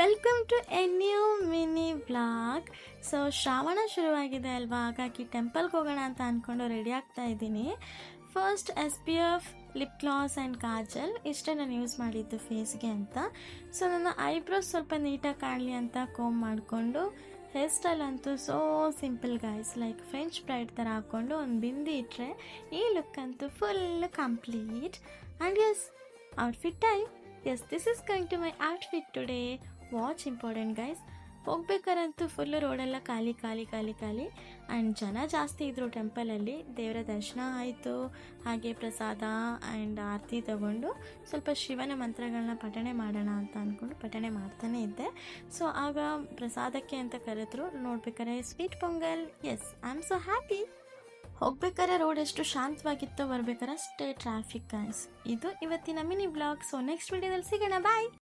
Welcome to a new mini vlog. So Shravana ಶುರುವಾಗಿದೆ ಅಲ್ವಾ, ಹಾಗಾಗಿ ಟೆಂಪಲ್ಗೆ ಹೋಗೋಣ ಅಂತ ಅಂದ್ಕೊಂಡು ರೆಡಿ ಆಗ್ತಾ ಇದ್ದೀನಿ. First SPF lip glass and Kajal ಇಷ್ಟೇ ನಾನು ಯೂಸ್ ಮಾಡಿದ್ದು ಫೇಸ್ಗೆ ಅಂತ. ಸೊ ನನ್ನ ಐಬ್ರೋಸ್ ಸ್ವಲ್ಪ ನೀಟಾಗಿ ಕಾಣಲಿ ಅಂತ ಕೋಮ್ ಮಾಡಿಕೊಂಡು, ಹೇರ್ ಸ್ಟೈಲ್ ಅಂತೂ so simple guys, like French braid ಥರ ಹಾಕ್ಕೊಂಡು ಒಂದು ಬಿಂದಿ ಇಟ್ಟರೆ ಈ ಲುಕ್ ಅಂತೂ full complete. And yes, outfit time. Yes, this is going to my outfit today. Watch important guys. ಹೋಗ್ಬೇಕಾರಂತೂ ಫುಲ್ಲು ರೋಡೆಲ್ಲ ಖಾಲಿ ಖಾಲಿ ಖಾಲಿ ಖಾಲಿ ಆ್ಯಂಡ್ ಜನ ಜಾಸ್ತಿ ಇದ್ದರು ಟೆಂಪಲಲ್ಲಿ. ದೇವರ ದರ್ಶನ ಆಯಿತು, ಹಾಗೆ ಪ್ರಸಾದ ಆ್ಯಂಡ್ ಆರತಿ ತಗೊಂಡು ಸ್ವಲ್ಪ ಶಿವನ ಮಂತ್ರಗಳನ್ನ ಪಠಣೆ ಮಾಡೋಣ ಅಂತ ಅಂದ್ಕೊಂಡು ಪಠಣೆ ಮಾಡ್ತಾನೆ ಇದ್ದೆ. ಸೊ ಆಗ ಪ್ರಸಾದಕ್ಕೆ ಅಂತ ಕರೆದ್ರು. ನೋಡ್ಬೇಕಾರೆ sweet pongal. Yes, I am so happy. ಹೋಗ್ಬೇಕಾದ್ರೆ ರೋಡ್ ಎಷ್ಟು ಶಾಂತವಾಗಿತ್ತೋ, ಬರ್ಬೇಕಾದ್ರೆ ಅಷ್ಟೇ ಟ್ರಾಫಿಕ್ ಗೈಸ್. ಇದು ಇವತ್ತಿನ ಮಿನಿ ಬ್ಲಾಗ್. ಸೊ ನೆಕ್ಸ್ಟ್ ವಿಡಿಯೋದಲ್ಲಿ ಸಿಗೋಣ, ಬಾಯ್.